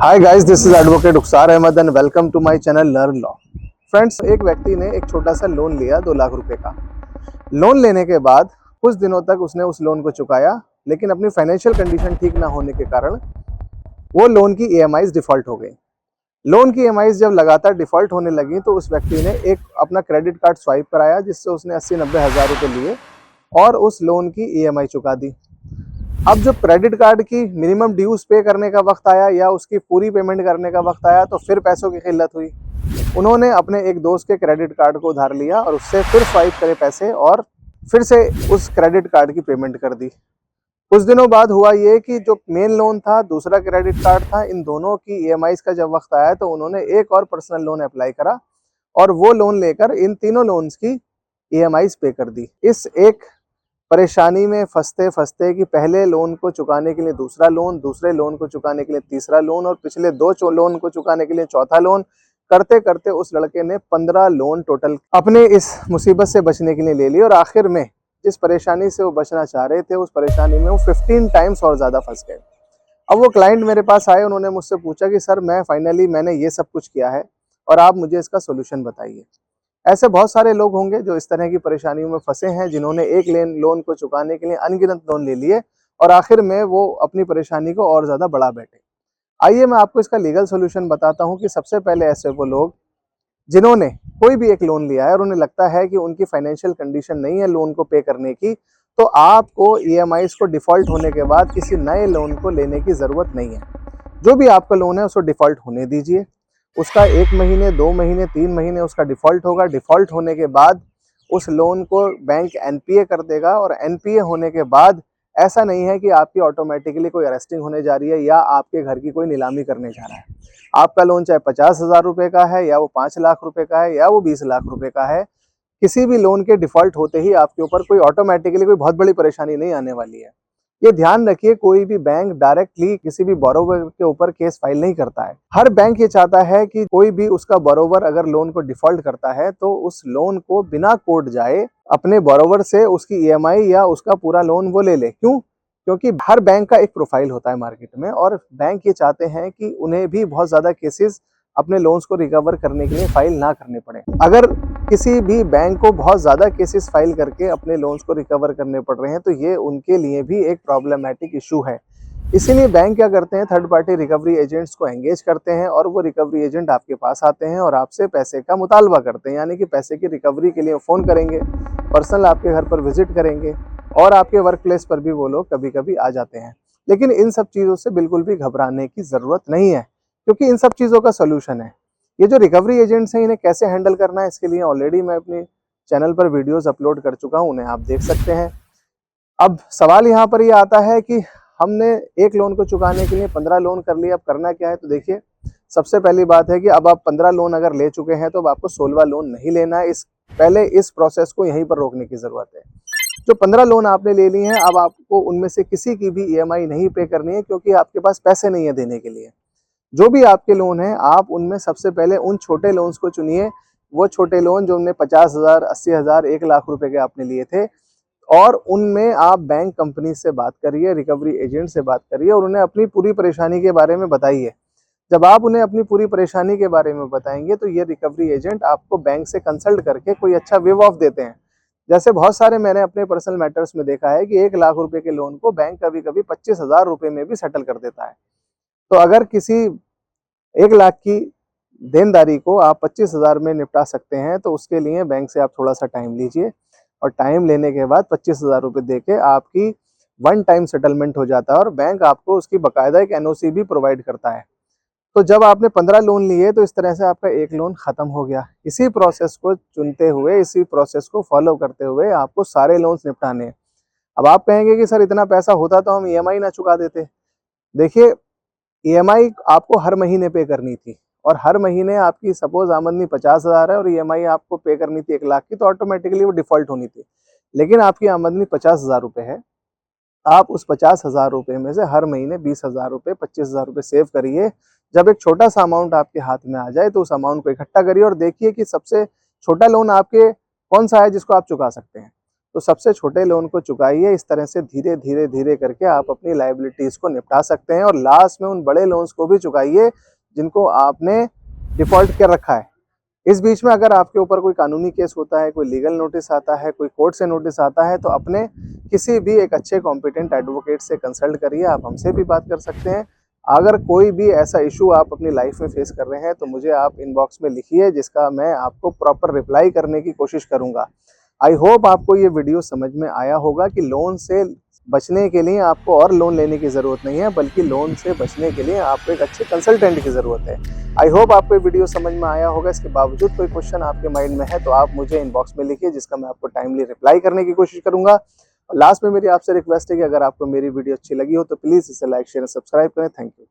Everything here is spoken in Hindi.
Hi guys, this is advocate Ukhsar Ahmad and welcome to my channel learn law. Friends, एक व्यक्ति ने एक छोटा सा लोन लिया 2 लाख रुपए का। लोन लेने के बाद कुछ दिनों तक उसने उस लोन को चुकाया, लेकिन अपनी फाइनेंशियल कंडीशन ठीक ना होने के कारण वो लोन की ईएमआईज डिफॉल्ट हो गई। लोन की ईएमआईज जब लगातार डिफॉल्ट होने लगी तो उस व्यक्ति ने एक अपना क्रेडिट कार्ड स्वाइप कराया, जिससे उसने 80-90 हज़ार रुपये लिए और उस लोन की ईएमआई चुका दी। अब जब क्रेडिट कार्ड की मिनिमम ड्यूज पे करने का वक्त आया या उसकी पूरी पेमेंट करने का वक्त आया तो फिर पैसों की किल्लत हुई। उन्होंने अपने एक दोस्त के क्रेडिट कार्ड को उधार लिया और उससे फिर स्वाइप करे पैसे और फिर से उस क्रेडिट कार्ड की पेमेंट कर दी। कुछ दिनों बाद हुआ ये कि जो मेन लोन था, दूसरा क्रेडिट कार्ड था, इन दोनों की ईएमआईज का जब वक्त आया तो उन्होंने एक और पर्सनल लोन अप्लाई करा और वो लोन लेकर इन तीनों लोन्स की ईएमआईज पे कर दी। इस एक परेशानी में फंसते फंसते कि पहले लोन को चुकाने के लिए दूसरा लोन, दूसरे लोन को चुकाने के लिए तीसरा लोन और पिछले 2 लोन को चुकाने के लिए चौथा लोन, करते करते उस लड़के ने 15 लोन टोटल अपने इस मुसीबत से बचने के लिए ले ली और आखिर में जिस परेशानी से वो बचना चाह रहे थे उस परेशानी में वो 15 टाइम्स और ज़्यादा फंस गए। अब वो क्लाइंट मेरे पास आए, उन्होंने मुझसे पूछा कि सर मैंने ये सब कुछ किया है और आप मुझे इसका सोल्यूशन बताइए। ऐसे बहुत सारे लोग होंगे जो इस तरह की परेशानियों में फंसे हैं, जिन्होंने एक लोन को चुकाने के लिए अनगिनत लोन ले लिए और आखिर में वो अपनी परेशानी को और ज़्यादा बढ़ा बैठे। आइए मैं आपको इसका लीगल सोल्यूशन बताता हूँ कि सबसे पहले ऐसे वो लोग जिन्होंने कोई भी एक लोन लिया है और उन्हें लगता है कि उनकी फाइनेंशियल कंडीशन नहीं है लोन को पे करने की, तो आपको ईएमआईज को डिफ़ॉल्ट होने के बाद किसी नए लोन को लेने की ज़रूरत नहीं है। जो भी आपका लोन है उसको डिफ़ॉल्ट होने दीजिए। उसका 1 महीने, 2 महीने, 3 महीने उसका डिफ़ॉल्ट होगा। डिफ़ॉल्ट होने के बाद उस लोन को बैंक एनपीए कर देगा और एनपीए होने के बाद ऐसा नहीं है कि आपकी ऑटोमेटिकली कोई अरेस्टिंग होने जा रही है या आपके घर की कोई नीलामी करने जा रहा है। आपका लोन चाहे 50,000 रुपये का है या वो 5 लाख रुपए का है या वो 20 लाख रुपए का है, किसी भी लोन के डिफ़ॉल्ट होते ही आपके ऊपर कोई ऑटोमेटिकली कोई बहुत बड़ी परेशानी नहीं आने वाली है। ये ध्यान रखिए, कोई भी बैंक डायरेक्टली किसी भी बोरोवर के ऊपर केस फाइल नहीं करता है। हर बैंक ये चाहता है कि कोई भी उसका बोरोवर अगर लोन को डिफॉल्ट करता है तो उस लोन को बिना कोर्ट जाए अपने बोरोवर से उसकी ईएमआई या उसका पूरा लोन वो ले ले। क्यों? क्योंकि हर बैंक का एक प्रोफाइल होता है मार्केट में और बैंक ये चाहते हैं कि उन्हें भी बहुत ज्यादा केसेस अपने लोन्स को रिकवर करने के लिए फाइल ना करने पड़े। अगर किसी भी बैंक को बहुत ज़्यादा केसेस फाइल करके अपने लोन्स को रिकवर करने पड़ रहे हैं तो ये उनके लिए भी एक प्रॉब्लमैटिक इशू है। इसीलिए बैंक क्या करते हैं, थर्ड पार्टी रिकवरी एजेंट्स को एंगेज करते हैं और वो रिकवरी एजेंट आपके पास आते हैं और आपसे पैसे का मुतालबा करते हैं, यानी कि पैसे की रिकवरी के लिए फ़ोन करेंगे, पर्सनल आपके घर पर विजिट करेंगे और आपके वर्क प्लेस पर भी वो लोग कभी कभी आ जाते हैं। लेकिन इन सब चीज़ों से बिल्कुल भी घबराने की ज़रूरत नहीं है, क्योंकि इन सब चीज़ों का सोल्यूशन है। ये जो रिकवरी एजेंट्स हैं, इन्हें कैसे हैंडल करना है, इसके लिए ऑलरेडी मैं अपने चैनल पर वीडियोस अपलोड कर चुका हूं, उन्हें आप देख सकते हैं। अब सवाल यहाँ पर ये आता है कि हमने एक लोन को चुकाने के लिए 15 लोन कर लिए, अब करना क्या है? तो देखिए, सबसे पहली बात है कि अब आप 15 लोन अगर ले चुके हैं तो अब आपको 16वां लोन नहीं लेना है। पहले इस प्रोसेस को यहीं पर रोकने की ज़रूरत है। जो 15 लोन आपने ले लिए हैं, अब आपको उनमें से किसी की भी ईएमआई नहीं पे करनी है, क्योंकि आपके पास पैसे नहीं है देने के लिए। जो भी आपके लोन हैं, आप उनमें सबसे पहले उन छोटे लोन्स को चुनिए। वो छोटे लोन जो हमने 50,000, 80,000, 1 लाख रुपए के आपने लिए थे, और उनमें आप बैंक कंपनी से बात करिए, रिकवरी एजेंट से बात करिए और उन्हें अपनी पूरी परेशानी के बारे में बताइए। जब आप उन्हें अपनी पूरी परेशानी के बारे में बताएंगे तो ये रिकवरी एजेंट आपको बैंक से कंसल्ट करके कोई अच्छा वेव ऑफ देते हैं। जैसे बहुत सारे मैंने अपने पर्सनल मैटर्स में देखा है कि 1 लाख रुपए के लोन को बैंक कभी कभी 25,000 रुपए में भी सेटल कर देता है। तो अगर किसी 1 लाख की देनदारी को आप 25,000 में निपटा सकते हैं तो उसके लिए बैंक से आप थोड़ा सा टाइम लीजिए और टाइम लेने के बाद 25,000 रुपये दे के आपकी वन टाइम सेटलमेंट हो जाता है और बैंक आपको उसकी बाकायदा एक एनओसी भी प्रोवाइड करता है। तो जब आपने 15 लोन लिए तो इस तरह से आपका एक लोन खत्म हो गया। इसी प्रोसेस को चुनते हुए, इसी प्रोसेस को फॉलो करते हुए आपको सारे लोन्स निपटाने हैं। अब आप कहेंगे कि सर इतना पैसा होता तो हम ईएमआई ना चुका देते। देखिए, ईएमआई आपको हर महीने पे करनी थी और हर महीने आपकी सपोज आमदनी 50,000 है और ईएमआई आपको पे करनी थी 1 लाख की, तो ऑटोमेटिकली वो डिफॉल्ट होनी थी। लेकिन आपकी आमदनी 50,000 रुपये है, आप उस 50,000 रुपये में से हर महीने 20,000 रुपये, 25,000 रुपये सेव करिए। जब एक छोटा सा अमाउंट आपके हाथ में आ जाए तो उस अमाउंट को इकट्ठा करिए और देखिए कि सबसे छोटा लोन आपके कौन सा है जिसको आप चुका सकते हैं। तो सबसे छोटे लोन को चुकाइए। इस तरह से धीरे धीरे धीरे करके आप अपनी लायबिलिटीज को निपटा सकते हैं और लास्ट में उन बड़े लोन्स को भी चुकाइए जिनको आपने डिफॉल्ट कर रखा है। इस बीच में अगर आपके ऊपर कोई कानूनी केस होता है, कोई लीगल नोटिस आता है, कोई कोर्ट से नोटिस आता है, तो अपने किसी भी एक अच्छे कॉम्पिटेंट एडवोकेट से कंसल्ट करिए। आप हमसे भी बात कर सकते हैं। अगर कोई भी ऐसा इशू आप अपनी लाइफ में फेस कर रहे हैं तो मुझे आप इनबॉक्स में लिखिए, जिसका मैं आपको प्रॉपर रिप्लाई करने की कोशिश करूंगा। आई होप आपको ये वीडियो समझ में आया होगा कि लोन से बचने के लिए आपको और लोन लेने की ज़रूरत नहीं है, बल्कि लोन से बचने के लिए आपको एक अच्छे कंसल्टेंट की ज़रूरत है। आई होप आपको ये वीडियो समझ में आया होगा। इसके बावजूद कोई क्वेश्चन आपके माइंड में है तो आप मुझे इनबॉक्स में लिखिए, जिसका मैं आपको टाइमली रिप्लाई करने की कोशिश करूंगा। लास्ट में मेरी आपसे रिक्वेस्ट है कि अगर आपको मेरी वीडियो अच्छी लगी हो तो प्लीज़ इसे लाइक, शेयर, सब्सक्राइब करें। Thank you.